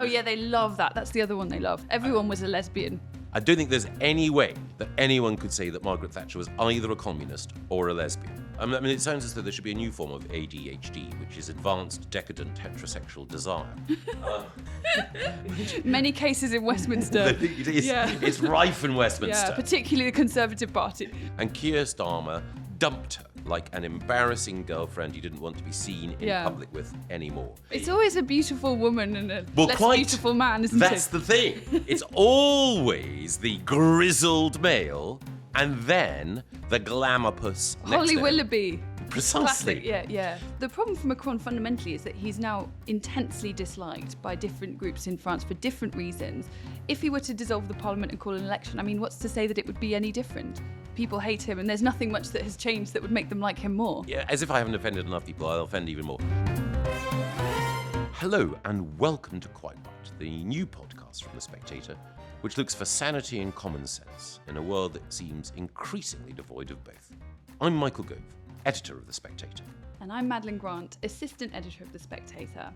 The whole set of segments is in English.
Oh yeah, they love that. That's the other one they love. Everyone was a lesbian. I don't think there's any way that anyone could say that Margaret Thatcher was either a communist or a lesbian. I mean, it sounds as though there should be a new form of ADHD, which is advanced, decadent, heterosexual desire. Many cases in Westminster. It's rife in Westminster. Yeah, particularly the Conservative Party. And Keir Starmer dumped her like an embarrassing girlfriend he didn't want to be seen in public with anymore. It's always a beautiful woman and a less beautiful man, isn't it? That's the thing. It's always the grizzled male and then the glamourpuss next Holly to him. Willoughby. Precisely. Classic, yeah. The problem for Macron fundamentally is that he's now intensely disliked by different groups in France for different reasons. If he were to dissolve the parliament and call an election, I mean, what's to say that it would be any different? People hate him and there's nothing much that has changed that would make them like him more. Yeah, as if I haven't offended enough people, I'll offend even more. Hello and welcome to Quite Right, the new podcast from The Spectator, which looks for sanity and common sense in a world that seems increasingly devoid of both. I'm Michael Gove, editor of The Spectator. And I'm Madeline Grant, assistant editor of The Spectator.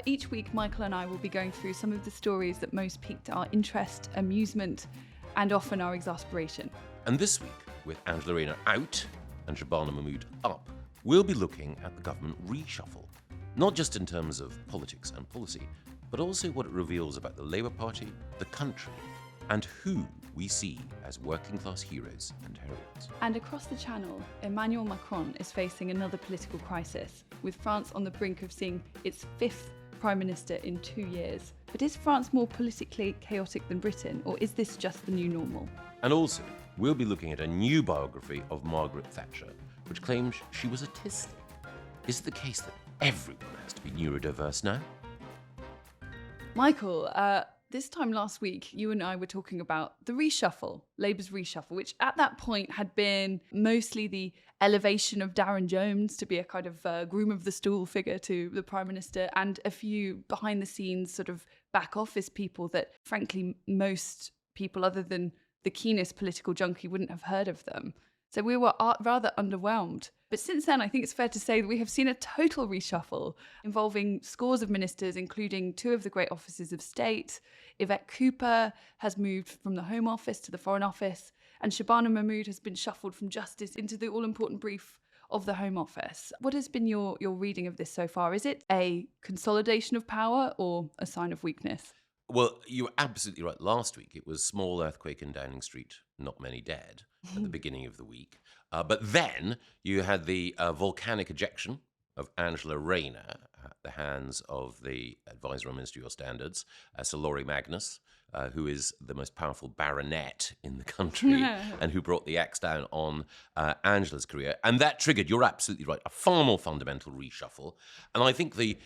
Each week, Michael and I will be going through some of the stories that most piqued our interest, amusement, and often our exasperation. And this week, with Angela Rayner out and Shabana Mahmood up, we'll be looking at the government reshuffle, not just in terms of politics and policy, but also what it reveals about the Labour Party, the country, and who we see as working-class heroes and heroines. And across the channel, Emmanuel Macron is facing another political crisis, with France on the brink of seeing its fifth Prime Minister in 2 years. But is France more politically chaotic than Britain, or is this just the new normal? And also, we'll be looking at a new biography of Margaret Thatcher, which claims she was autistic. Is it the case that everyone has to be neurodiverse now? Michael, this time last week, you and I were talking about the reshuffle, Labour's reshuffle, which at that point had been mostly the elevation of Darren Jones to be a kind of groom of the stool figure to the Prime Minister, and a few behind the scenes sort of back office people that, frankly, most people other than the keenest political junkie wouldn't have heard of them. So we were rather underwhelmed. But since then, I think it's fair to say that we have seen a total reshuffle involving scores of ministers, including two of the great offices of state. Yvette Cooper has moved from the Home Office to the Foreign Office, and Shabana Mahmood has been shuffled from Justice into the all-important brief of the Home Office. What has been your reading of this so far? Is it a consolidation of power or a sign of weakness? Well, you were absolutely right. Last week, it was small earthquake in Downing Street, not many dead at the beginning of the week. But then you had the volcanic ejection of Angela Rayner at the hands of the advisor on ministerial standards, Sir Laurie Magnus, who is the most powerful baronet in the country and who brought the axe down on Angela's career. And that triggered, you're absolutely right, a far more fundamental reshuffle. And I think the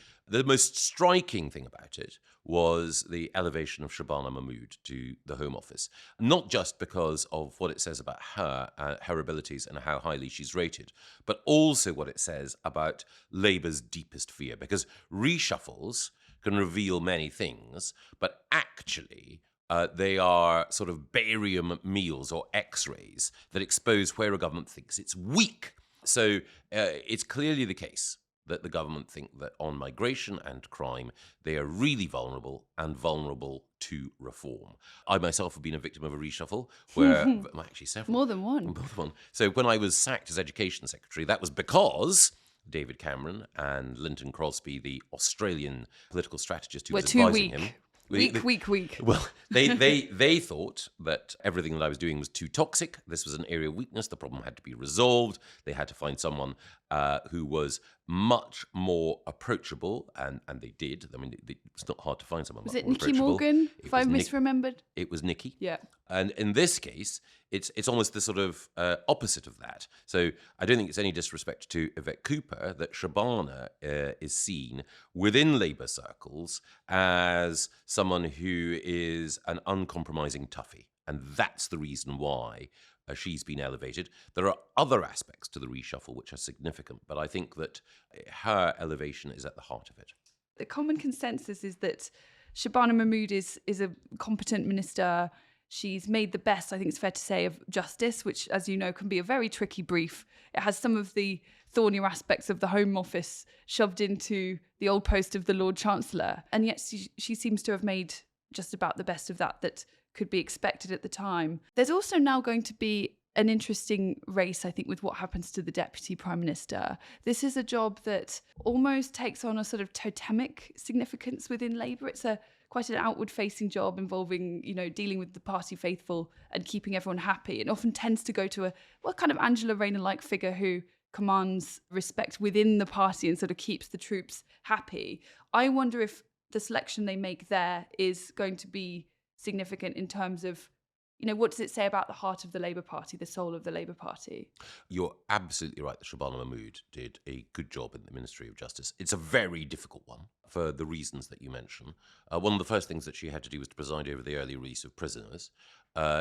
most striking thing about it was the elevation of Shabana Mahmood to the Home Office, not just because of what it says about her, her abilities and how highly she's rated, but also what it says about Labour's deepest fear, because reshuffles can reveal many things, but actually they are sort of barium meals or x-rays that expose where a government thinks it's weak. So it's clearly the case that the government think that on migration and crime, they are really vulnerable and vulnerable to reform. I myself have been a victim of a reshuffle where, well, actually several. More than one. More than one. So when I was sacked as Education Secretary, that was because David Cameron and Lynton Crosby, the Australian political strategist who was advising him. Weak. Well, they thought that everything that I was doing was too toxic. This was an area of weakness. The problem had to be resolved. They had to find someone who was much more approachable, and they did. I mean, it's not hard to find someone. Was it Nicky Morgan, if I misremembered? It was Nicky. Yeah. And in this case, it's almost the sort of opposite of that. So I don't think it's any disrespect to Yvette Cooper that Shabana is seen within Labour circles as someone who is an uncompromising toughie. And that's the reason why she's been elevated. There are other aspects to the reshuffle which are significant, but I think that her elevation is at the heart of it. The common consensus is that Shabana Mahmood is a competent minister. She's made the best, I think it's fair to say, of justice, which, as you know, can be a very tricky brief. It has some of the thornier aspects of the Home Office shoved into the old post of the Lord Chancellor. And yet she seems to have made just about the best of that could be expected at the time. There's also now going to be an interesting race, I think, with what happens to the Deputy Prime Minister. This is a job that almost takes on a sort of totemic significance within Labour. It's quite an outward-facing job involving, dealing with the party faithful and keeping everyone happy. It often tends to go to a kind of Angela Rayner-like figure who commands respect within the party and sort of keeps the troops happy. I wonder if the selection they make there is going to be significant in terms of, what does it say about the heart of the Labour Party, the soul of the Labour Party? You're absolutely right that Shabana Mahmood did a good job in the Ministry of Justice. It's a very difficult one for the reasons that you mention. One of the first things that she had to do was to preside over the early release of prisoners.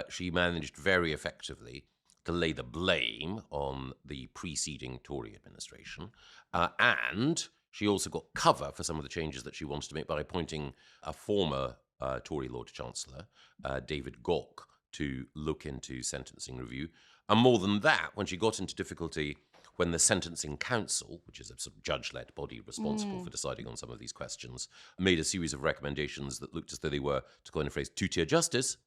She managed very effectively to lay the blame on the preceding Tory administration. And she also got cover for some of the changes that she wanted to make by appointing a former Tory Lord Chancellor, David Gauke, to look into sentencing review. And more than that, when she got into difficulty when the Sentencing Council, which is a sort of judge-led body responsible for deciding on some of these questions, made a series of recommendations that looked as though they were, to coin a phrase, two-tier justice,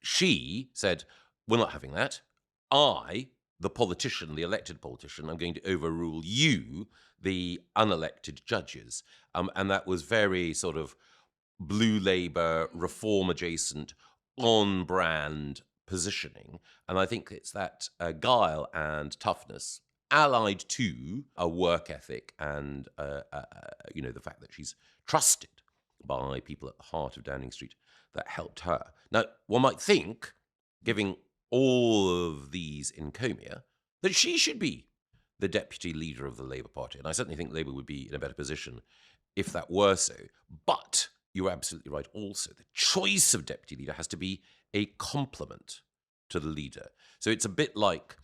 she said, we're not having that. I, the politician, the elected politician, I'm going to overrule you, the unelected judges. And that was very sort of blue Labour, reform adjacent, on-brand positioning. And I think it's that guile and toughness allied to a work ethic and, the fact that she's trusted by people at the heart of Downing Street that helped her. Now, one might think, giving all of these encomia, that she should be the deputy leader of the Labour Party. And I certainly think Labour would be in a better position if that were so. But you're absolutely right also. The choice of deputy leader has to be a complement to the leader. So it's a bit like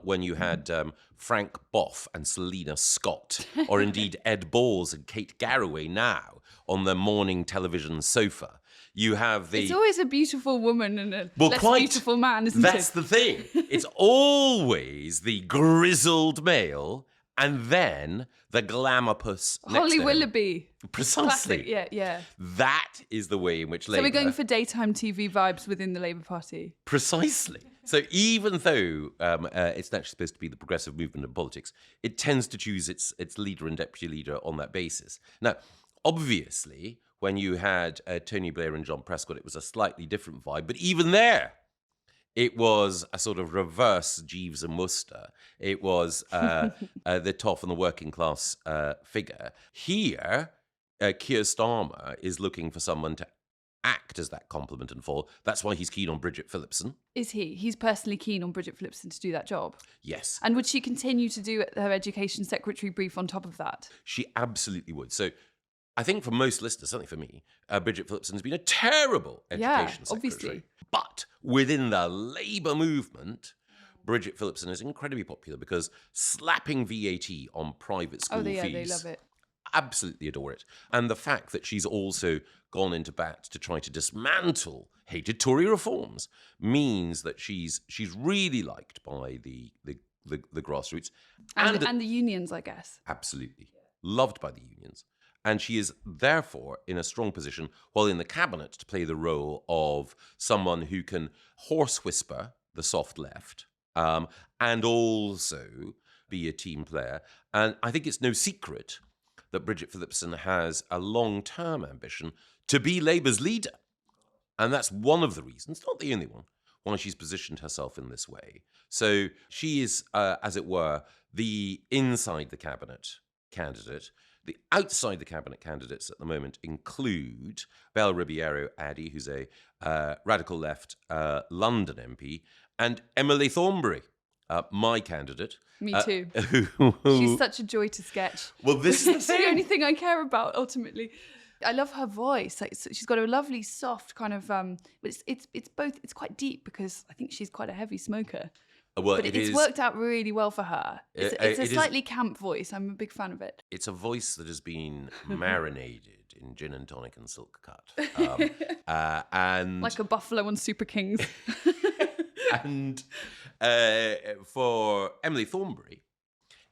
when you had Frank Boff and Selina Scott, or indeed Ed Balls and Kate Garraway now on the morning television sofa. You have the... It's always a beautiful woman and a less beautiful man, isn't it? That's the thing. It's always the grizzled male and then the glamour-puss next Holly to him. Willoughby. Precisely. Classic. Yeah. That is the way in which Labour... So we're going for daytime TV vibes within the Labour Party. Precisely. So even though it's naturally supposed to be the progressive movement in politics, it tends to choose its leader and deputy leader on that basis. Now, obviously, when you had Tony Blair and John Prescott, it was a slightly different vibe. But even there, it was a sort of reverse Jeeves and Wooster. It was the tough and the working class figure. Here, Keir Starmer is looking for someone to act as that complement and fall. That's why he's keen on Bridget Philipson. Is he? He's personally keen on Bridget Philipson to do that job? Yes. And would she continue to do her education secretary brief on top of that? She absolutely would. So I think for most listeners, certainly for me, Bridget Philipson has been a terrible education secretary. Obviously. But within the Labour movement, Bridget Philipson is incredibly popular because slapping VAT on private school fees... they love it. Absolutely adore it. And the fact that she's also gone into bat to try to dismantle hated Tory reforms means that she's really liked by the grassroots. And the unions, I guess. Absolutely. Loved by the unions. And she is therefore in a strong position while in the cabinet to play the role of someone who can horse whisper the soft left and also be a team player. And I think it's no secret that Bridget Philipson has a long-term ambition to be Labour's leader. And that's one of the reasons, not the only one, why she's positioned herself in this way. So she is, as it were, the inside the cabinet candidate. The outside the cabinet candidates at the moment include Belle Ribeiro Addy, who's a radical left London MP, and Emily Thornberry, my candidate. Me too. She's such a joy to sketch. Well, this is the only thing I care about ultimately. I love her voice. Like, she's got a lovely, soft kind of. But it's both. It's quite deep because I think she's quite a heavy smoker. Well, but it's worked out really well for her. It's a slightly camp voice. I'm a big fan of it. It's a voice that has been marinated in gin and tonic and silk cut. And like a buffalo on Super Kings. and for Emily Thornberry,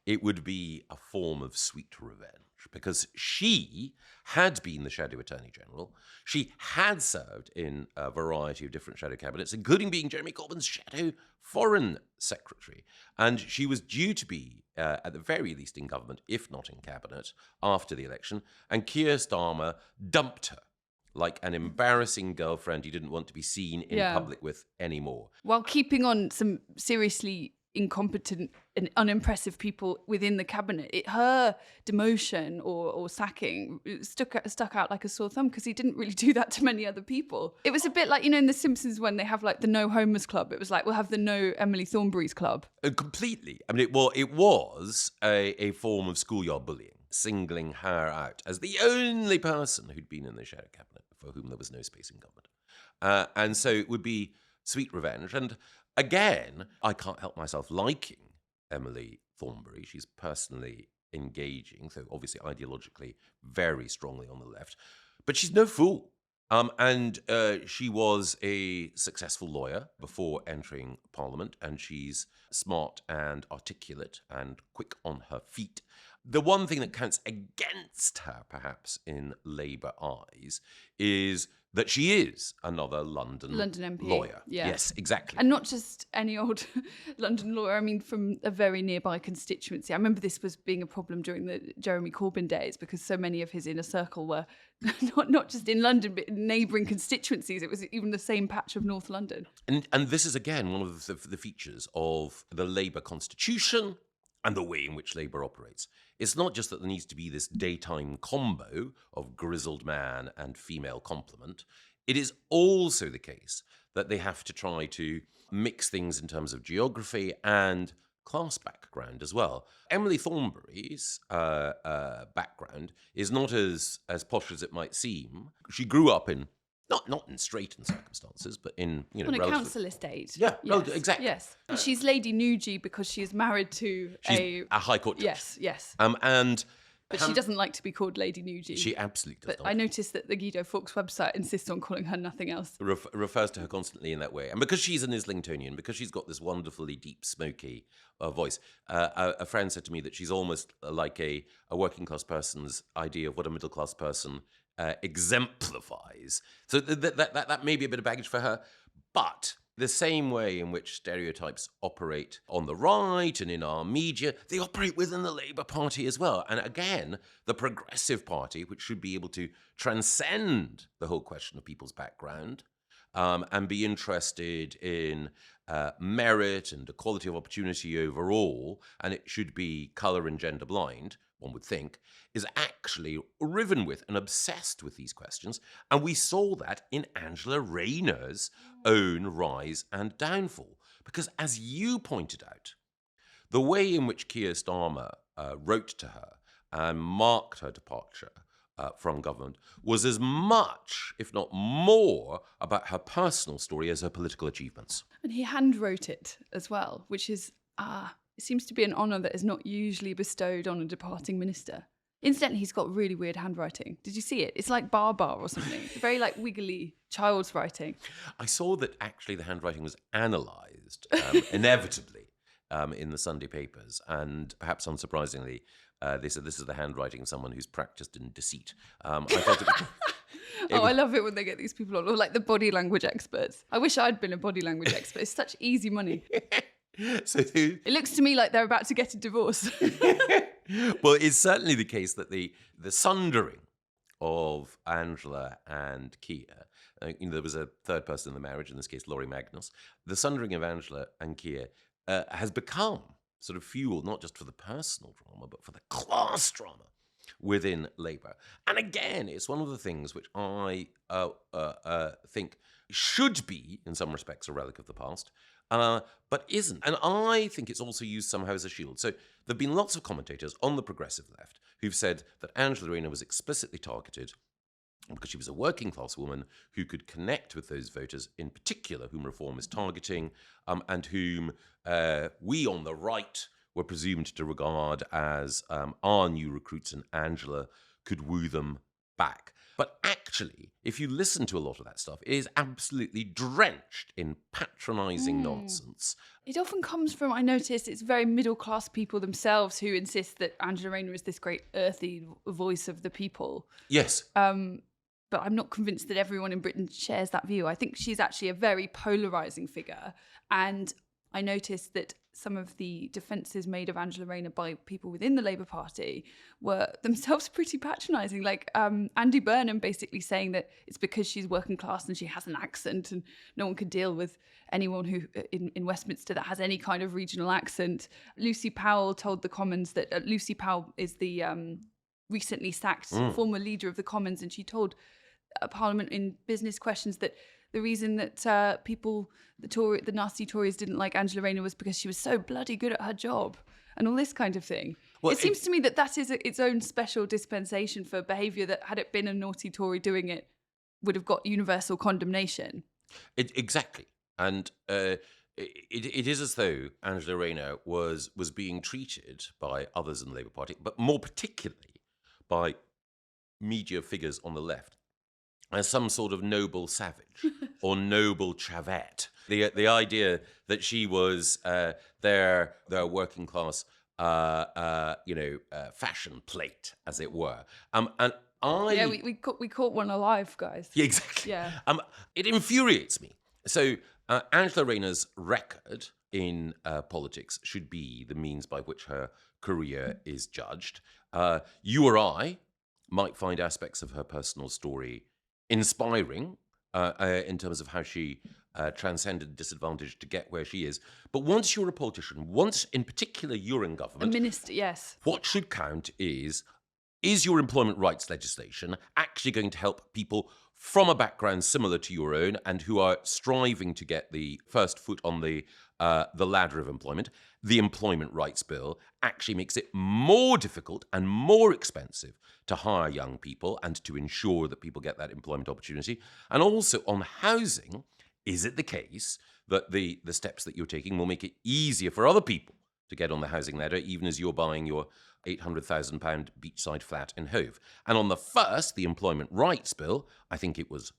it would be a form of sweet revenge because she had been the Shadow Attorney General. She had served in a variety of different shadow cabinets, including being Jeremy Corbyn's Shadow Foreign Secretary. And she was due to be, at the very least, in government, if not in cabinet, after the election. And Keir Starmer dumped her like an embarrassing girlfriend he didn't want to be seen in public with anymore. While keeping on some seriously incompetent and unimpressive people within the cabinet, her demotion or sacking stuck out like a sore thumb because he didn't really do that to many other people. It was a bit like, in The Simpsons when they have like the No Homers Club. It was like, we'll have the No Emily Thornberry's Club. Completely. I mean, it was a form of schoolyard bullying, singling her out as the only person who'd been in the shadow cabinet for whom there was no space in government. And so it would be sweet revenge. And again, I can't help myself liking Emily Thornberry. She's personally engaging, so obviously ideologically very strongly on the left. But she's no fool. And she was a successful lawyer before entering Parliament, and she's smart and articulate and quick on her feet. The one thing that counts against her, perhaps, in Labour eyes, is that she is another London MP lawyer. Yeah. Yes, exactly. And not just any old London lawyer. I mean, from a very nearby constituency. I remember this was being a problem during the Jeremy Corbyn days because so many of his inner circle were not just in London, but in neighbouring constituencies. It was even the same patch of North London. And this is, again, one of the features of the Labour constitution and the way in which Labour operates. It's not just that there needs to be this daytime combo of grizzled man and female complement. It is also the case that they have to try to mix things in terms of geography and class background as well. Emily Thornberry's background is not as posh as it might seem. She grew up in not in straitened circumstances, but in on a council estate. Yeah, yes. exactly. Yes, she's Lady Nugee because she is married to She's a High Court judge. Yes. But she doesn't like to be called Lady Nugee. She absolutely does but not. I noticed that the Guido Fawkes website insists on calling her nothing else. Refers to her constantly in that way. And because she's an Islingtonian, because she's got this wonderfully deep, smoky voice, a friend said to me that she's almost like a working class person's idea of what a middle class person exemplifies. So that may be a bit of baggage for her, but the same way in which stereotypes operate on the right and in our media, they operate within the Labour Party as well. And again, the Progressive Party, which should be able to transcend the whole question of people's background and be interested in merit and equality of opportunity overall, and it should be colour and gender blind, one would think, is actually riven with and obsessed with these questions. And we saw that in Angela Rayner's own rise and downfall. Because as you pointed out, the way in which Keir Starmer wrote to her and marked her departure from government was as much, if not more, about her personal story as her political achievements. And he handwrote it as well, which is, it seems to be an honour that is not usually bestowed on a departing minister. Incidentally, he's got really weird handwriting. Did you see it? It's like bar or something. Very like wiggly child's writing. I saw that actually the handwriting was analysed inevitably in the Sunday papers, and perhaps unsurprisingly, they said this is the handwriting of someone who's practised in deceit. I thought I love it when they get these people on, or like the body language experts. I wish I'd been a body language expert. It's such easy money. It looks to me like they're about to get a divorce. Well, it's certainly the case that the sundering of Angela and Keir, there was a third person in the marriage, in this case Laurie Magnus, the sundering of Angela and Keir has become sort of fuel, not just for the personal drama, but for the class drama within Labour. And again, it's one of the things which I think should be, in some respects, a relic of the past, but isn't. And I think it's also used somehow as a shield. So there have been lots of commentators on the progressive left who've said that Angela Rayner was explicitly targeted because she was a working class woman who could connect with those voters, in particular, whom reform is targeting, and whom we on the right were presumed to regard as our new recruits, and Angela could woo them back. But actually, if you listen to a lot of that stuff, it is absolutely drenched in patronising nonsense. It often comes from, I notice, it's very middle-class people themselves who insist that Angela Rayner is this great earthy voice of the people. Yes. But I'm not convinced that everyone in Britain shares that view. I think she's actually a very polarising figure. And I noticed that some of the defences made of Angela Rayner by people within the Labour Party were themselves pretty patronising. Like Andy Burnham basically saying that it's because she's working class and she has an accent and no one could deal with anyone who in Westminster that has any kind of regional accent. Lucy Powell told the Commons that Lucy Powell is the recently sacked former leader of the Commons, and she told Parliament in business questions that the reason that the nasty Tories didn't like Angela Rayner was because she was so bloody good at her job and all this kind of thing. Well, it seems to me that is its own special dispensation for behaviour that, had it been a naughty Tory doing it, would have got universal condemnation. Exactly. And it is as though Angela Rayner was being treated by others in the Labour Party, but more particularly by media figures on the left, as some sort of noble savage or noble chavette. The idea that she was their working class, fashion plate, as it were. We caught one alive, guys. Yeah, exactly. Yeah. It infuriates me. So Angela Rayner's record in politics should be the means by which her career is judged. You or I might find aspects of her personal story inspiring in terms of how she transcended disadvantage to get where she is. But once you're a politician, once in particular you're in government, a minister, yes, what should count is your employment rights legislation actually going to help people from a background similar to your own and who are striving to get the first foot on the ladder of employment? The Employment Rights Bill actually makes it more difficult and more expensive to hire young people and to ensure that people get that employment opportunity. And also on housing, is it the case that the steps that you're taking will make it easier for other people to get on the housing ladder, even as you're buying your £800,000 beachside flat in Hove? And on the first, the Employment Rights Bill, I think it was,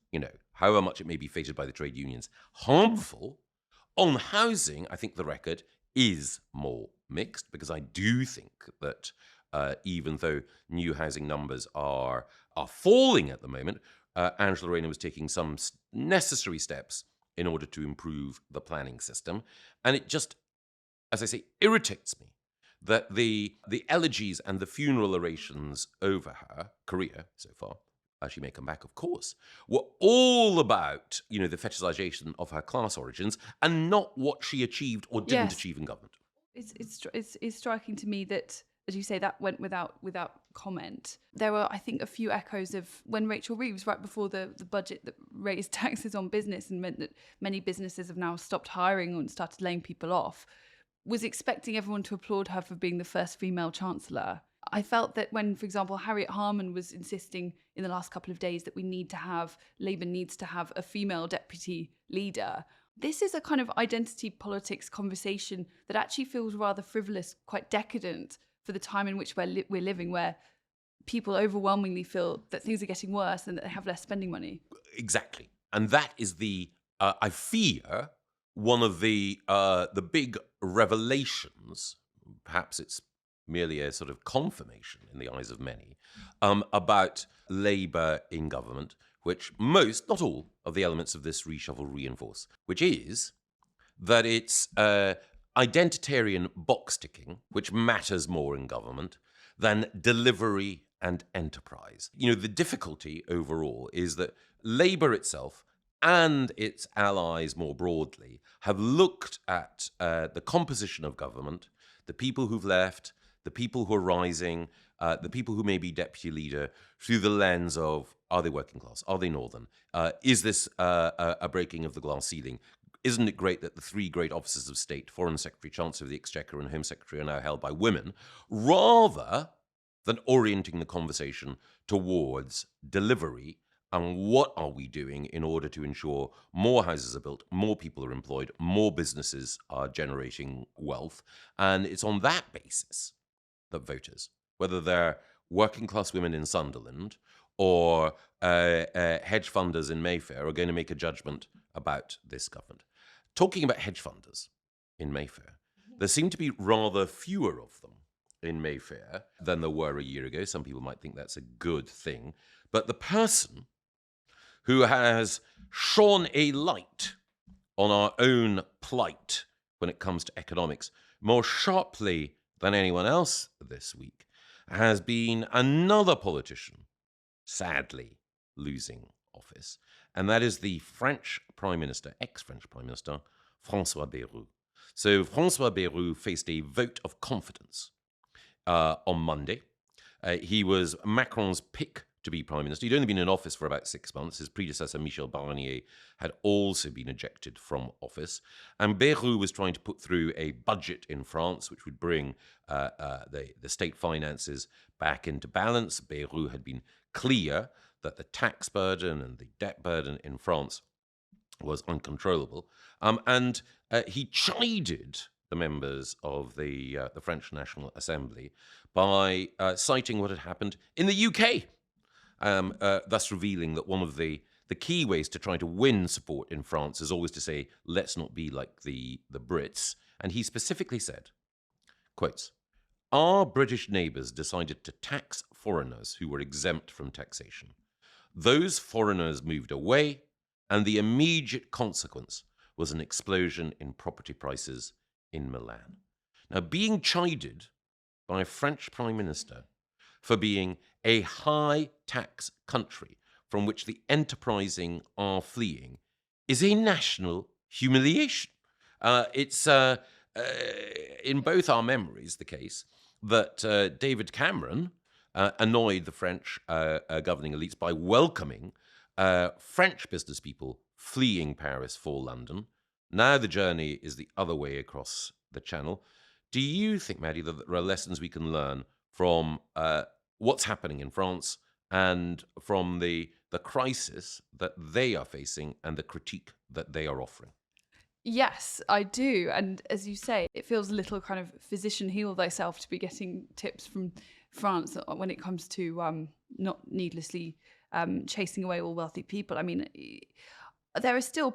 however much it may be fated by the trade unions, harmful. On housing, I think the record is more mixed, because I do think that even though new housing numbers are falling at the moment, Angela Rayner was taking some necessary steps in order to improve the planning system. And it just, as I say, irritates me that the elegies and the funeral orations over her career so far, she may come back, of course, were all about, the fetishization of her class origins and not what she achieved or didn't achieve in government. It's striking to me that, as you say, that went without comment. There were, I think, a few echoes of when Rachel Reeves, right before the budget that raised taxes on business and meant that many businesses have now stopped hiring and started laying people off, was expecting everyone to applaud her for being the first female chancellor. I felt that when, for example, Harriet Harman was insisting in the last couple of days that Labour needs to have a female deputy leader, this is a kind of identity politics conversation that actually feels rather frivolous, quite decadent for the time in which we're living, where people overwhelmingly feel that things are getting worse and that they have less spending money. Exactly. And that is I fear, one of the big revelations, perhaps it's merely a sort of confirmation in the eyes of many, about Labour in government, which most, not all, of the elements of this reshuffle reinforce, which is that it's identitarian box-ticking, which matters more in government than delivery and enterprise. The difficulty overall is that Labour itself and its allies more broadly have looked at the composition of government, the people who've left, the people who are rising, the people who may be deputy leader, through the lens of, are they working class? Are they northern? Is this a breaking of the glass ceiling? Isn't it great that the three great offices of state, Foreign Secretary, Chancellor of the Exchequer, and Home Secretary, are now held by women, rather than orienting the conversation towards delivery and what are we doing in order to ensure more houses are built, more people are employed, more businesses are generating wealth. And it's on that basis that voters, whether they're working class women in Sunderland or hedge funders in Mayfair are going to make a judgment about this government. Talking about hedge funders in Mayfair, there seem to be rather fewer of them in Mayfair than there were a year ago. Some people might think that's a good thing. But the person who has shone a light on our own plight when it comes to economics more sharply than anyone else this week has been another politician, sadly, losing office. And that is the French Prime Minister, ex-French Prime Minister, François Bayrou. So François Bayrou faced a vote of confidence on Monday. He was Macron's pick to be Prime Minister. He'd only been in office for about 6 months. His predecessor, Michel Barnier, had also been ejected from office. And Bayrou was trying to put through a budget in France, which would bring the state finances back into balance. Bayrou had been clear that the tax burden and the debt burden in France was uncontrollable. And he chided the members of the French National Assembly by citing what had happened in the UK, thus revealing that one of the key ways to try to win support in France is always to say, let's not be like the Brits. And he specifically said, quotes, "Our British neighbours decided to tax foreigners who were exempt from taxation. Those foreigners moved away, and the immediate consequence was an explosion in property prices in Milan." Now, being chided by a French Prime Minister for being a high-tax country from which the enterprising are fleeing is a national humiliation. It's in both our memories the case that David Cameron annoyed the French governing elites by welcoming French business people fleeing Paris for London. Now the journey is the other way across the channel. Do you think, Maddie, that there are lessons we can learn from what's happening in France and from the crisis that they are facing and the critique that they are offering? Yes, I do. And as you say, it feels a little kind of physician heal thyself to be getting tips from France when it comes to not needlessly chasing away all wealthy people. I mean, there are still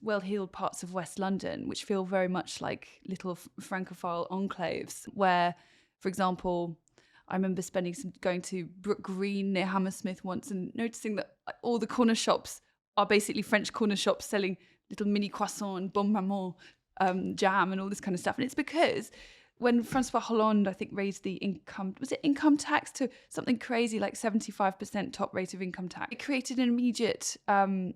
well-heeled parts of West London, which feel very much like little Francophile enclaves where, for example, I remember going to Brook Green near Hammersmith once and noticing that all the corner shops are basically French corner shops selling little mini croissant and bon maman jam and all this kind of stuff. And it's because when Francois Hollande, I think, raised the income tax to something crazy like 75% top rate of income tax, it created an immediate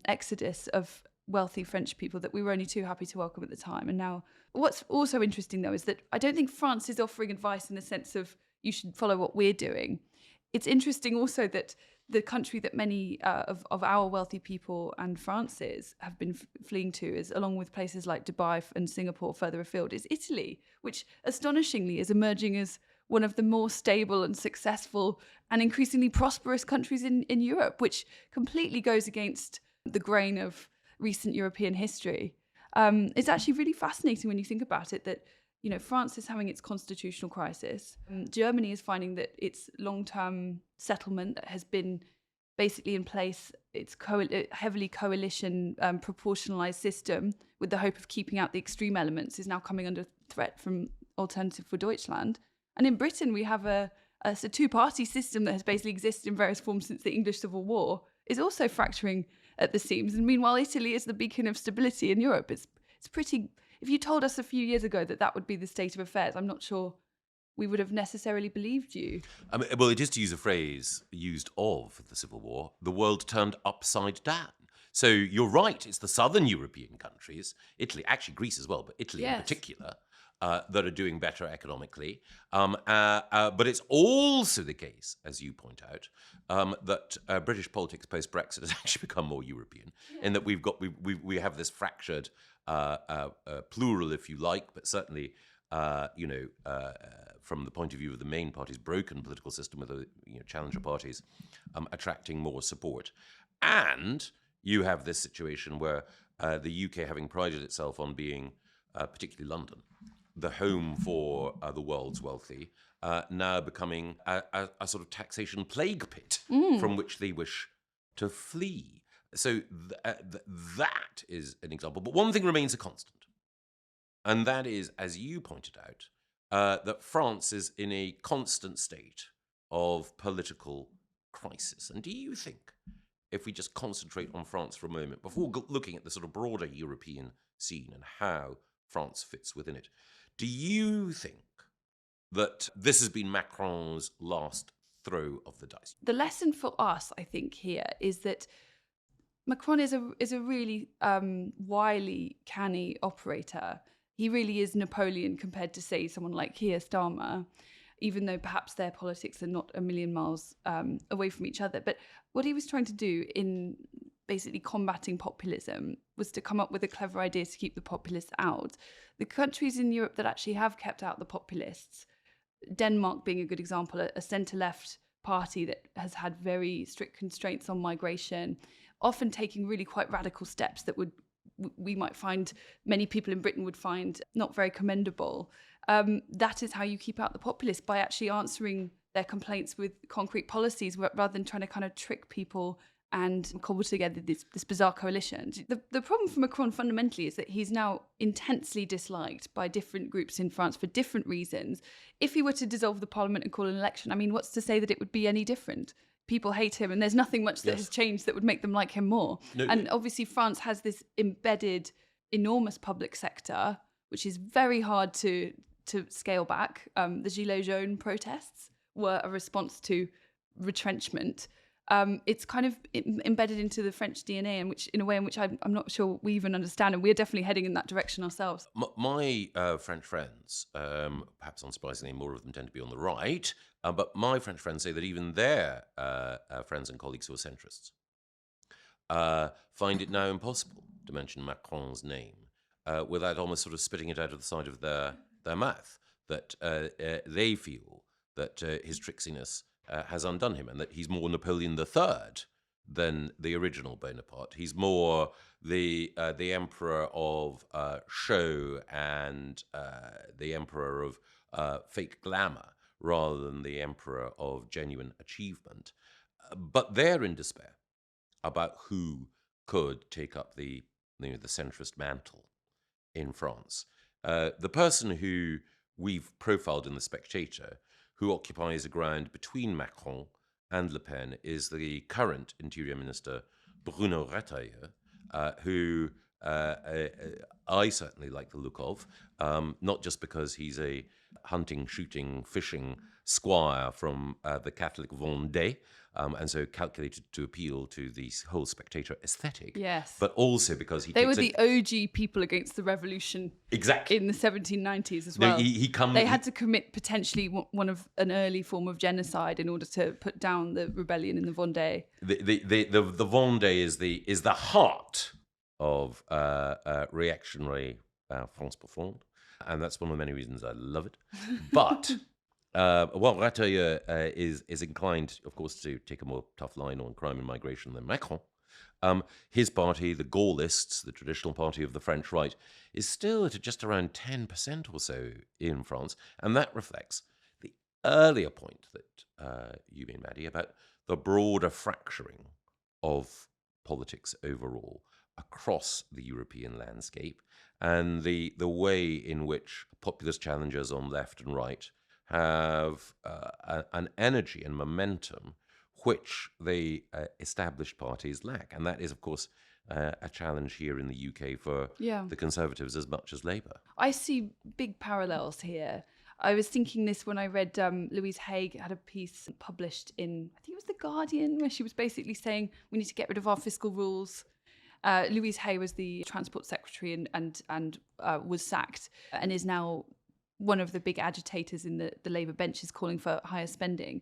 exodus of wealthy French people that we were only too happy to welcome at the time. And now what's also interesting, though, is that I don't think France is offering advice in the sense of you should follow what we're doing. It's interesting also that the country that many of our wealthy people and France's have been fleeing to, is along with places like Dubai and Singapore further afield, is Italy, which astonishingly is emerging as one of the more stable and successful and increasingly prosperous countries in Europe, which completely goes against the grain of recent European history. It's actually really fascinating when you think about it that, you know, France is having its constitutional crisis. Germany is finding that its long-term settlement that has been basically in place, its heavily coalition proportionalized system with the hope of keeping out the extreme elements, is now coming under threat from Alternative for Deutschland. And in Britain, we have a two-party system that has basically existed in various forms since the English Civil War, is also fracturing at the seams. And meanwhile, Italy is the beacon of stability in Europe. It's pretty... If you told us a few years ago that would be the state of affairs, I'm not sure we would have necessarily believed you. I mean, well, it is, to use a phrase used of the Civil War, the world turned upside down. So you're right, it's the southern European countries, Italy, actually Greece as well, but Italy in particular, that are doing better economically. But it's also the case, as you point out, that British politics post-Brexit has actually become more European, in that we have this fractured plural, if you like, but certainly, from the point of view of the main parties, broken political system with the challenger parties attracting more support. And you have this situation where the UK, having prided itself on being, particularly London, the home for the world's wealthy, now becoming a sort of taxation plague pit from which they wish to flee. So that is an example. But one thing remains a constant, and that is, as you pointed out, that France is in a constant state of political crisis. And do you think, if we just concentrate on France for a moment, before looking at the sort of broader European scene and how France fits within it, do you think that this has been Macron's last throw of the dice? The lesson for us, I think, here is that Macron is a really wily, canny operator. He really is Napoleon compared to, say, someone like Keir Starmer, even though perhaps their politics are not a million miles away from each other. But what he was trying to do in basically combating populism was to come up with a clever idea to keep the populists out. The countries in Europe that actually have kept out the populists, Denmark being a good example, a centre-left party that has had very strict constraints on migration, often taking really quite radical steps that we might find, many people in Britain would find not very commendable. That is how you keep out the populists, by actually answering their complaints with concrete policies rather than trying to kind of trick people and cobble together this bizarre coalition. The problem for Macron fundamentally is that he's now intensely disliked by different groups in France for different reasons. If he were to dissolve the parliament and call an election, I mean, what's to say that it would be any different? People hate him, and there's nothing much that has changed that would make them like him more. And obviously France has this embedded enormous public sector, which is very hard to scale back. The Gilets jaunes protests were a response to retrenchment. It's kind of embedded into the French DNA, in a way in which I'm not sure we even understand, and we're definitely heading in that direction ourselves. My French friends, perhaps unsurprisingly, more of them tend to be on the right, but my French friends say that even their friends and colleagues who are centrists find it now impossible to mention Macron's name without almost sort of spitting it out of the side of their mouth, that they feel that his tricksiness has undone him, and that he's more Napoleon III than the original Bonaparte. He's more the emperor of show and the emperor of fake glamour, rather than the emperor of genuine achievement. But they're in despair about who could take up the centrist mantle in France. The person who we've profiled in The Spectator, who occupies a ground between Macron and Le Pen, is the current Interior Minister, Bruno Retailleau, who I certainly like the look of, not just because he's a hunting, shooting, fishing squire from the Catholic Vendée, and so calculated to appeal to the whole Spectator aesthetic. Yes. But also because they were the OG people against the revolution. Exactly. In the 1790s as well. No, they had to commit potentially an early form of genocide in order to put down the rebellion in the Vendée. The Vendée is the heart of reactionary France Profonde, and that's one of the many reasons I love it. But Retailleau is inclined, of course, to take a more tough line on crime and migration than Macron. His party, the Gaullists, the traditional party of the French right, is still at just around 10% or so in France, and that reflects the earlier point that you made, Maddie, about the broader fracturing of politics overall across the European landscape, and the way in which populist challengers on left and right have an energy and momentum which the established parties lack. And that is, of course, a challenge here in the UK for the Conservatives as much as Labour. I see big parallels here. I was thinking this when I read Louise Hay had a piece published in, I think it was The Guardian, where she was basically saying we need to get rid of our fiscal rules. Louise Hay was the Transport Secretary and was sacked, and is now one of the big agitators in the Labour benches calling for higher spending.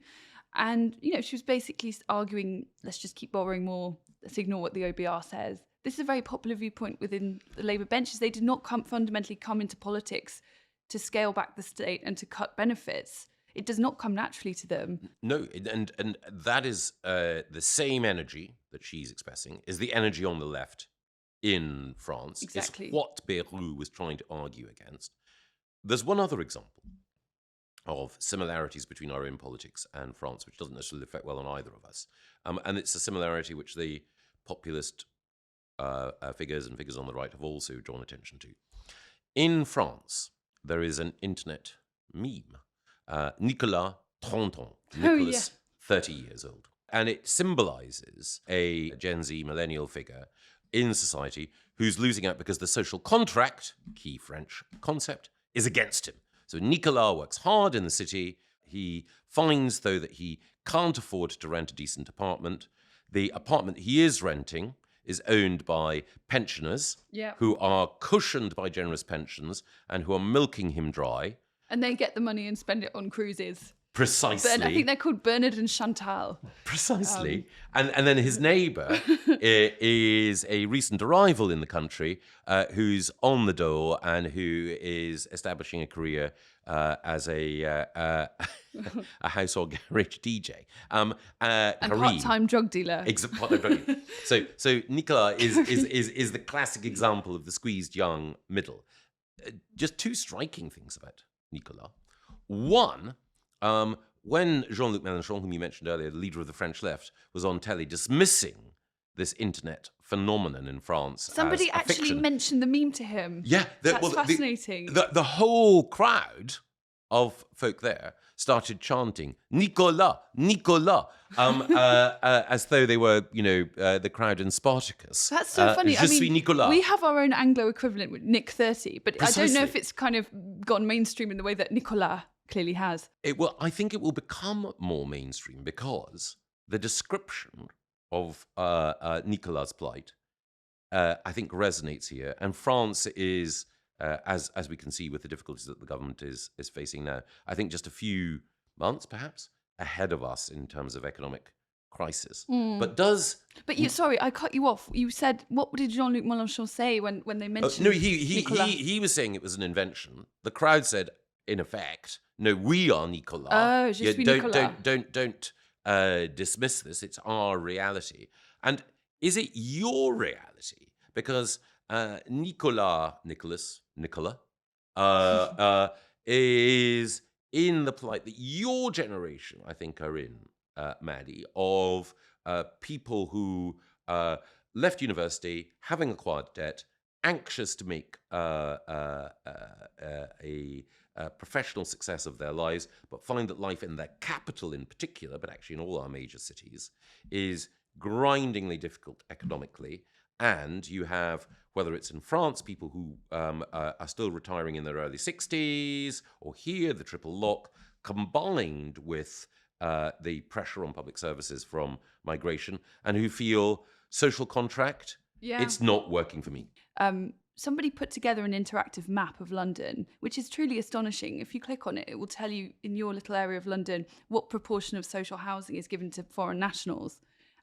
And, she was basically arguing, let's just keep borrowing more, let's ignore what the OBR says. This is a very popular viewpoint within the Labour benches. They did not fundamentally come into politics to scale back the state and to cut benefits. It does not come naturally to them. No, and that is the same energy that she's expressing is the energy on the left in France. Exactly. It's what Bayrou was trying to argue against. There's one other example of similarities between our own politics and France, which doesn't necessarily affect well on either of us. And it's a similarity which the populist figures and figures on the right have also drawn attention to. In France, there is an internet meme, Nicolas 30 ans, Nicholas, 30 years old. And it symbolizes a Gen Z millennial figure in society who's losing out because the social contract, key French concept, is against him. So Nicolas works hard in the city. He finds, though, that he can't afford to rent a decent apartment. The apartment he is renting is owned by pensioners who are cushioned by generous pensions and who are milking him dry. And they get the money and spend it on cruises. Precisely. But I think they're called Bernard and Chantal. Precisely. And then his neighbour is a recent arrival in the country who's on the dole and who is establishing a career as a house or garage DJ. And part-time drug dealer. Part-time drug dealer. So Nicolas is the classic example of the squeezed young middle. Just two striking things about Nicolas. One, when Jean-Luc Mélenchon, whom you mentioned earlier, the leader of the French left, was on telly dismissing this internet phenomenon in France. Somebody as a actually fiction. mentioned the meme to him. Yeah. That's fascinating. The whole crowd of folk there started chanting, Nicolas, Nicolas, as though they were, the crowd in Spartacus. That's so funny. Je suis Nicolas. We have our own Anglo equivalent with Nick 30, but Precisely. I don't know if it's kind of gone mainstream in the way that Nicolas clearly has. I think it will become more mainstream because the description of Nicolas' plight, I think, resonates here. And France is, as we can see with the difficulties that the government is facing now, I think just a few months, perhaps, ahead of us in terms of economic crisis. But sorry, I cut you off. You said, what did Jean-Luc Mélenchon say when they mentioned he was saying it was an invention. The crowd said, in effect, no, we are Nicolas. Oh, je suis Nicolas. Don't dismiss this. It's our reality. And is it your reality? Because Nicola is in the plight that your generation, I think, are in, Maddie, of people who left university, having acquired debt, anxious to make a professional success of their lives, but find that life in their capital in particular, but actually in all our major cities, is grindingly difficult economically. And you have, whether it's in France, people who are still retiring in their early 60s, or here, the triple lock, combined with the pressure on public services from migration, and who feel social contract, it's not working for me. Somebody put together an interactive map of London, which is truly astonishing. If you click on it, it will tell you in your little area of London what proportion of social housing is given to foreign nationals.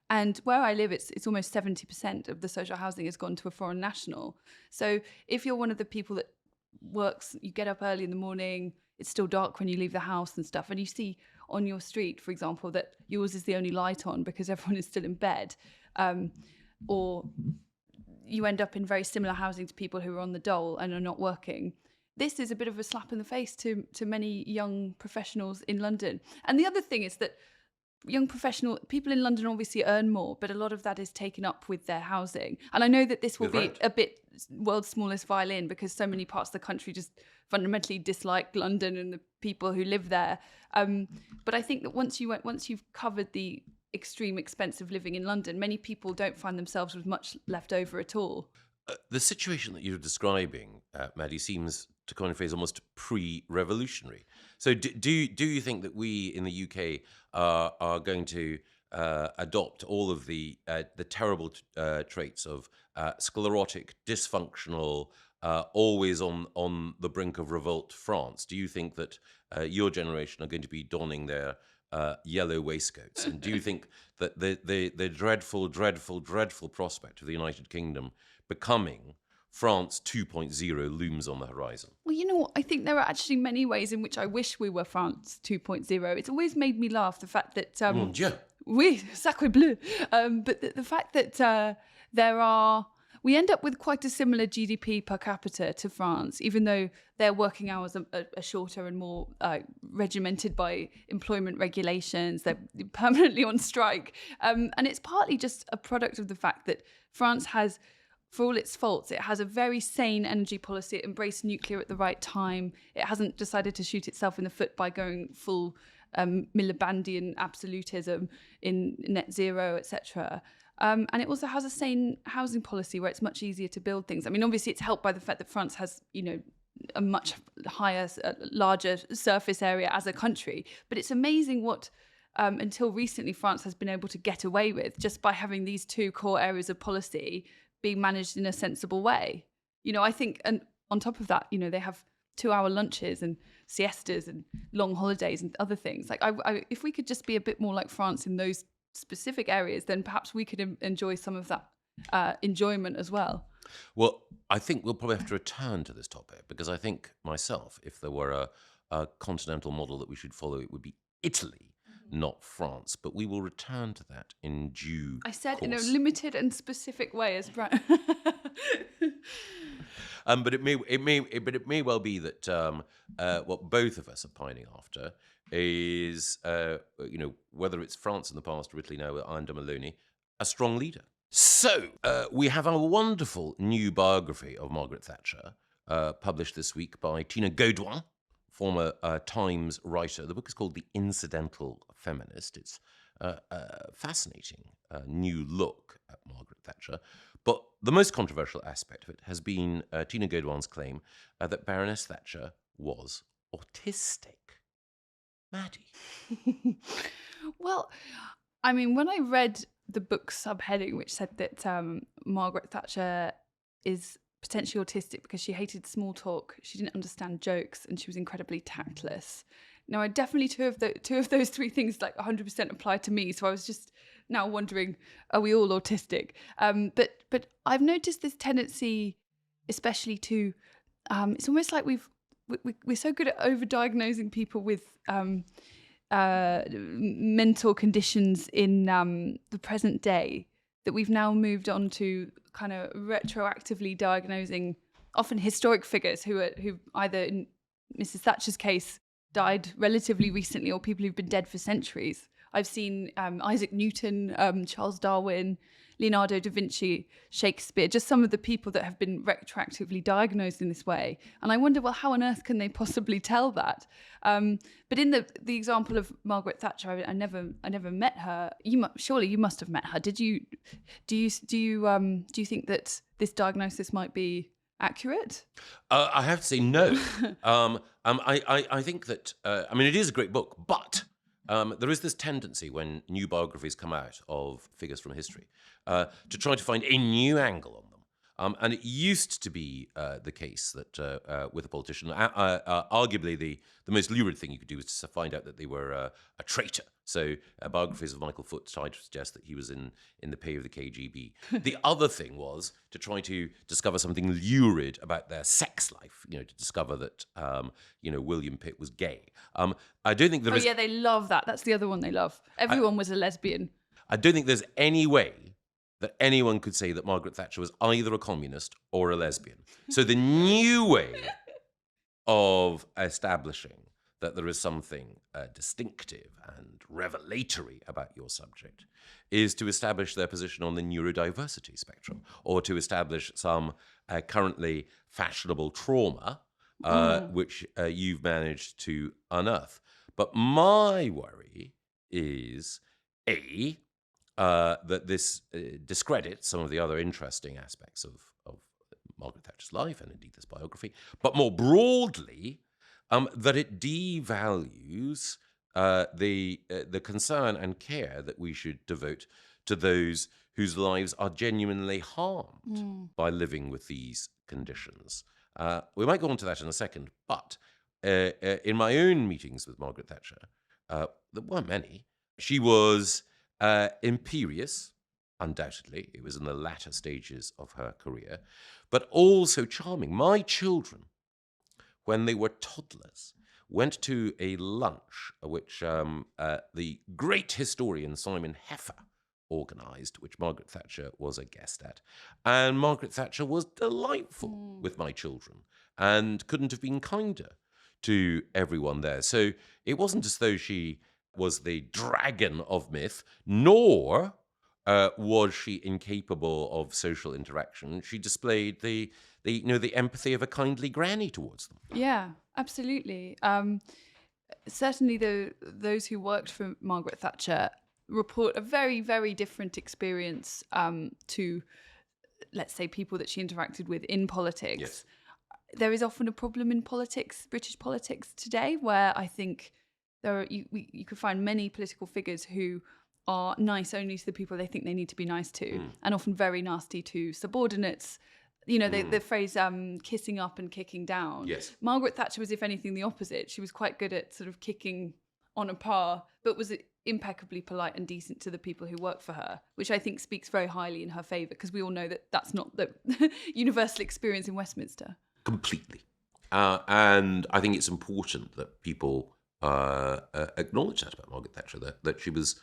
And where I live, it's almost 70% of the social housing has gone to a foreign national. So if you're one of the people that works, you get up early in the morning, it's still dark when you leave the house and stuff, and you see on your street, for example, that yours is the only light on because everyone is still in bed, or you end up in very similar housing to people who are on the dole and are not working. This is a bit of a slap in the face to many young professionals in London. And the other thing is that people in London obviously earn more, but a lot of that is taken up with their housing. And I know that this will be a bit world's smallest violin because so many parts of the country just fundamentally dislike London and the people who live there. But I think that once you've covered the extreme expense of living in London, many people don't find themselves with much left over at all. The situation that you're describing, Maddie, seems to coin a phrase almost pre-revolutionary. So do you think that we in the UK are going to adopt all of the terrible traits of sclerotic, dysfunctional, always on the brink of revolt France? Do you think that your generation are going to be donning their yellow waistcoats? And do you think that the dreadful, dreadful, dreadful prospect of the United Kingdom becoming France 2.0 looms on the horizon? Well, you know what? I think there are actually many ways in which I wish we were France 2.0. It's always made me laugh, the fact that... Mon Dieu. Oui, sacré bleu. But the fact that there are... we end up with quite a similar GDP per capita to France, even though their working hours are shorter and more regimented by employment regulations. They're permanently on strike. And it's partly just a product of the fact that France has, for all its faults, it has a very sane energy policy. It embraced nuclear at the right time. It hasn't decided to shoot itself in the foot by going full Milibandian absolutism in net zero, etc. And it also has a sane housing policy where it's much easier to build things. I mean, obviously, it's helped by the fact that France has, a much higher, larger surface area as a country. But it's amazing what, until recently, France has been able to get away with just by having these two core areas of policy being managed in a sensible way. I think, and on top of that, they have 2-hour lunches and siestas and long holidays and other things. Like, if we could just be a bit more like France in those specific areas, then perhaps we could enjoy some of that enjoyment as well. Well, I think we'll probably have to return to this topic, because I think myself, if there were a continental model that we should follow, it would be Italy, not France. But we will return to that in due I said course. in a limited and specific way, as Brad. But it may well be that what both of us are pining after is, whether it's France in the past or Italy now with Angela Maloney, a strong leader. So we have a wonderful new biography of Margaret Thatcher published this week by Tina Gaudouin, former Times writer. The book is called The Incidental Feminist. It's a fascinating new look at Margaret Thatcher. But the most controversial aspect of it has been Tina Gaudouin's claim that Baroness Thatcher was autistic. Maddie. Well, I mean, when I read the book's subheading, which said that Margaret Thatcher is potentially autistic because she hated small talk, she didn't understand jokes, and she was incredibly tactless. Now, I definitely two of those three things 100% apply to me. So I was just now wondering, are we all autistic? But I've noticed this tendency, especially to, it's almost like we're so good at overdiagnosing people with mental conditions in the present day that we've now moved on to kind of retroactively diagnosing often historic figures who either, in Mrs. Thatcher's case, died relatively recently, or people who've been dead for centuries. I've seen Isaac Newton, Charles Darwin, Leonardo da Vinci, Shakespeare, just some of the people that have been retroactively diagnosed in this way. And I wonder, well, how on earth can they possibly tell that? But in the example of Margaret Thatcher, I never met her. Surely you must have met her. Do you think that this diagnosis might be accurate? I have to say no. I think that, it is a great book, but there is this tendency when new biographies come out of figures from history to try to find a new angle on them. And it used to be the case that with a politician, arguably the most lurid thing you could do was to find out that they were a traitor. So biographies of Michael Foot tried to suggest that he was in the pay of the KGB. The other thing was to try to discover something lurid about their sex life, to discover that, William Pitt was gay. I don't think there is... Oh, yeah, they love that. That's the other one they love. Everyone was a lesbian. I don't think there's any way that anyone could say that Margaret Thatcher was either a communist or a lesbian. So the new way of establishing that there is something distinctive and revelatory about your subject is to establish their position on the neurodiversity spectrum, or to establish some currently fashionable trauma, which you've managed to unearth. But my worry is, that this discredits some of the other interesting aspects of Margaret Thatcher's life, and indeed this biography, but more broadly, that it devalues the concern and care that we should devote to those whose lives are genuinely harmed by living with these conditions. We might go on to that in a second, but in my own meetings with Margaret Thatcher, there weren't many. She was imperious, undoubtedly. It was in the latter stages of her career, but also charming. My children, when they were toddlers, went to a lunch which the great historian Simon Heffer organised, which Margaret Thatcher was a guest at. And Margaret Thatcher was delightful with my children and couldn't have been kinder to everyone there. So it wasn't as though she was the dragon of myth, nor was she incapable of social interaction. She displayed the empathy of a kindly granny towards them. Yeah, absolutely. Certainly, those who worked for Margaret Thatcher report a very, very different experience to, let's say, people that she interacted with in politics. Yes. There is often a problem in politics, British politics today, where I think you could find many political figures who are nice only to the people they think they need to be nice to, and often very nasty to subordinates. The phrase kissing up and kicking down. Yes. Margaret Thatcher was, if anything, the opposite. She was quite good at sort of kicking on a par, but was impeccably polite and decent to the people who work for her, which I think speaks very highly in her favour, because we all know that that's not the universal experience in Westminster. Completely. And I think it's important that people acknowledge that about Margaret Thatcher, that she was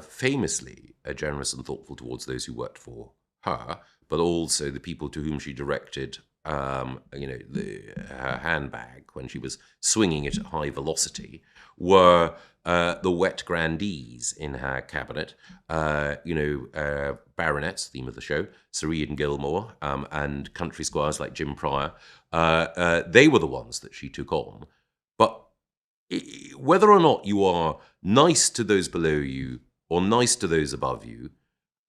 famously generous and thoughtful towards those who worked for her, but also the people to whom she directed her handbag when she was swinging it at high velocity were the wet grandees in her cabinet, baronets, theme of the show, Sir Ian Gilmore, and country squires like Jim Pryor. They were the ones that she took on. But whether or not you are nice to those below you or nice to those above you,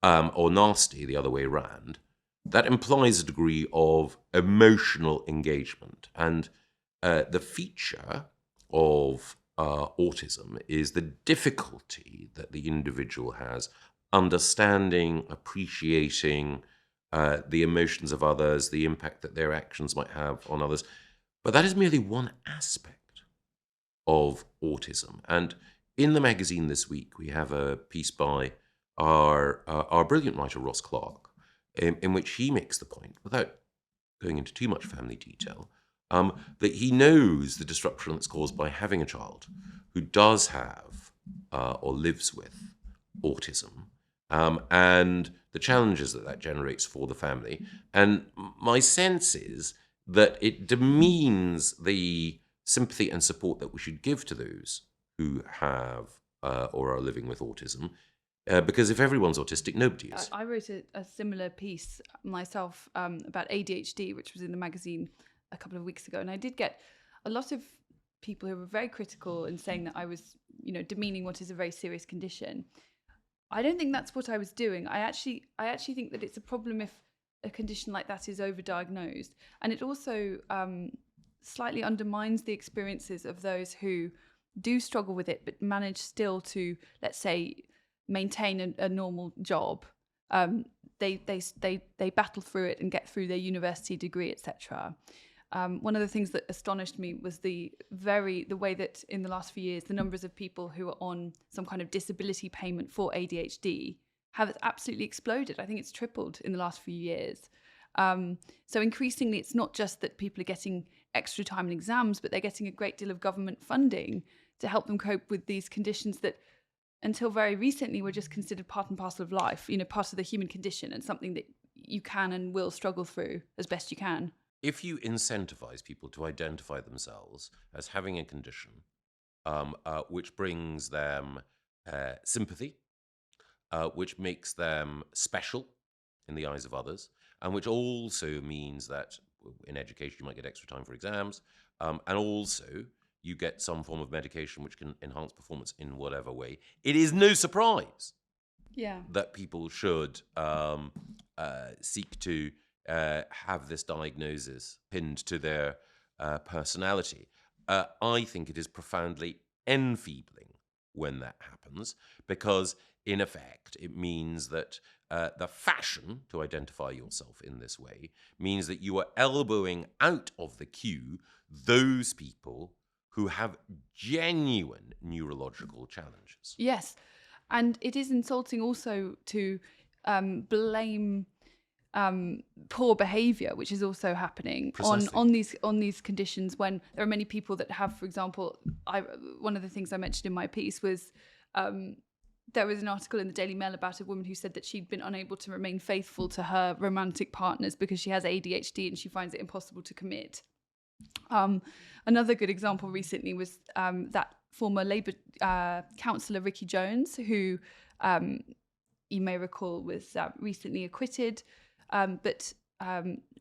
or nasty the other way around, that implies a degree of emotional engagement. And the feature of autism is the difficulty that the individual has understanding, appreciating the emotions of others, the impact that their actions might have on others. But that is merely one aspect of autism. And in the magazine this week, we have a piece by our brilliant writer, Ross Clarke, in which he makes the point, without going into too much family detail, that he knows the disruption that's caused by having a child who does have or lives with autism, and the challenges that generates for the family. And my sense is that it demeans the sympathy and support that we should give to those who have or are living with autism, because if everyone's autistic, nobody is. I wrote a similar piece myself about ADHD, which was in the magazine a couple of weeks ago, and I did get a lot of people who were very critical in saying that I was, demeaning what is a very serious condition. I don't think that's what I was doing. I actually think that it's a problem if a condition like that is overdiagnosed, and it also slightly undermines the experiences of those who do struggle with it but manage still to, let's say, maintain a normal job. They battle through it and get through their university degree, etc. One of the things that astonished me was the way that in the last few years the numbers of people who are on some kind of disability payment for ADHD have absolutely exploded. I think it's tripled in the last few years. So increasingly, it's not just that people are getting extra time in exams, but they're getting a great deal of government funding to help them cope with these conditions that until very recently were just considered part and parcel of life, part of the human condition, and something that you can and will struggle through as best you can. If you incentivize people to identify themselves as having a condition which brings them sympathy, which makes them special in the eyes of others, and which also means that in education you might get extra time for exams, and also you get some form of medication which can enhance performance in whatever way, it is no surprise that people should seek to have this diagnosis pinned to their personality. I think it is profoundly enfeebling when that happens, because in effect it means that the fashion to identify yourself in this way means that you are elbowing out of the queue those people who have genuine neurological challenges. Yes, and it is insulting also to blame poor behaviour, which is also happening on these conditions, when there are many people that have, for example, one of the things I mentioned in my piece was there was an article in the Daily Mail about a woman who said that she'd been unable to remain faithful to her romantic partners because she has ADHD and she finds it impossible to commit. Another good example recently was that former Labour councillor Ricky Jones, who you may recall was recently acquitted, but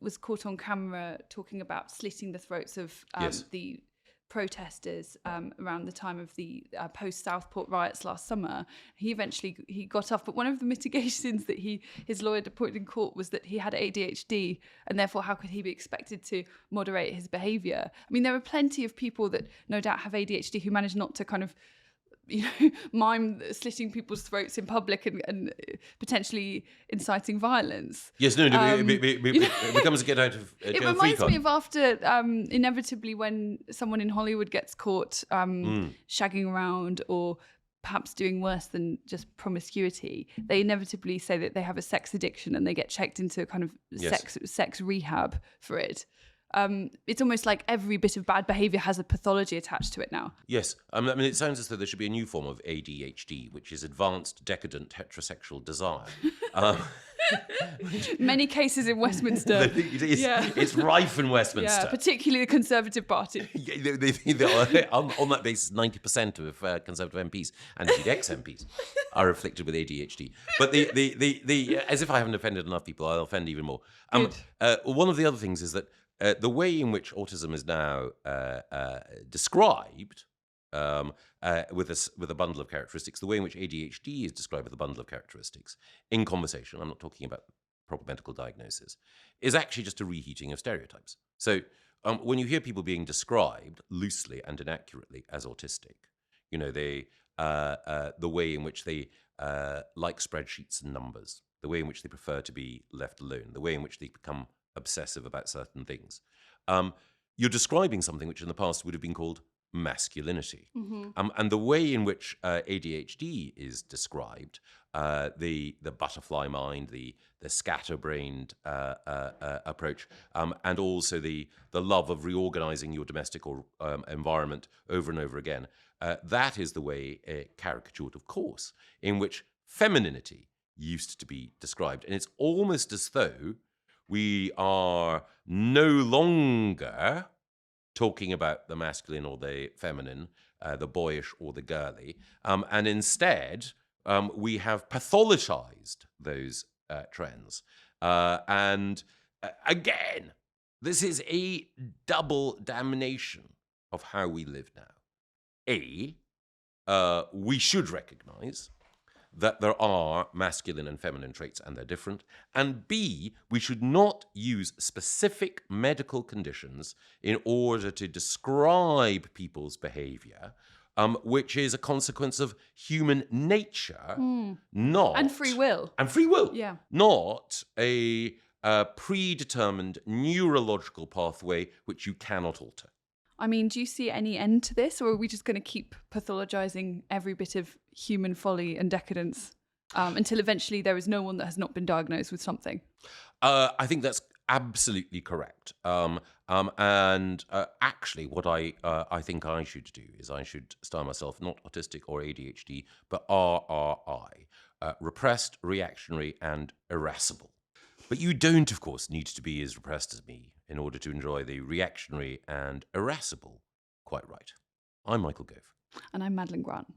was caught on camera talking about slitting the throats of the protesters around the time of the post-Southport riots last summer. He got off, but one of the mitigations that his lawyer put in court was that he had ADHD, and therefore how could he be expected to moderate his behaviour? I mean, there are plenty of people that no doubt have ADHD who manage not to kind of mime slitting people's throats in public and potentially inciting violence. Yes, no, it becomes a get out of it jail reminds free me of after inevitably when someone in Hollywood gets caught shagging around or perhaps doing worse than just promiscuity, they inevitably say that they have a sex addiction and they get checked into a kind of sex rehab for it. It's almost like every bit of bad behaviour has a pathology attached to it now. Yes. I mean, it sounds as though there should be a new form of ADHD, which is advanced, decadent, heterosexual desire. Many cases in Westminster. It's rife in Westminster. Yeah, particularly the Conservative Party. On that basis, 90% of Conservative MPs and indeed ex-MPs are afflicted with ADHD. But as if I haven't offended enough people, I'll offend even more. One of the other things is that the way in which autism is now described with a bundle of characteristics, the way in which ADHD is described with a bundle of characteristics in conversation, I'm not talking about proper medical diagnosis, is actually just a reheating of stereotypes. So when you hear people being described loosely and inaccurately as autistic, the way in which they like spreadsheets and numbers, the way in which they prefer to be left alone, the way in which they become obsessive about certain things. You're describing something which in the past would have been called masculinity. Mm-hmm. And the way in which ADHD is described, the butterfly mind, the scatterbrained approach, and also the love of reorganizing your domestic or environment over and over again, that is the way, caricatured of course, in which femininity used to be described. And it's almost as though we are no longer talking about the masculine or the feminine, the boyish or the girly, and instead we have pathologized those trends. And again, this is a double damnation of how we live now. We should recognize that there are masculine and feminine traits and they're different. And B, we should not use specific medical conditions in order to describe people's behavior, which is a consequence of human nature, not... And free will. And free will. Yeah. Not a predetermined neurological pathway which you cannot alter. I mean, do you see any end to this, or are we just going to keep pathologizing every bit of human folly and decadence until eventually there is no one that has not been diagnosed with something? I think that's absolutely correct. Actually, what I think I should do is I should style myself not autistic or ADHD, but RRI, repressed, reactionary, and irascible. But you don't, of course, need to be as repressed as me in order to enjoy the reactionary and irascible quite right. I'm Michael Gove. And I'm Madeline Grant.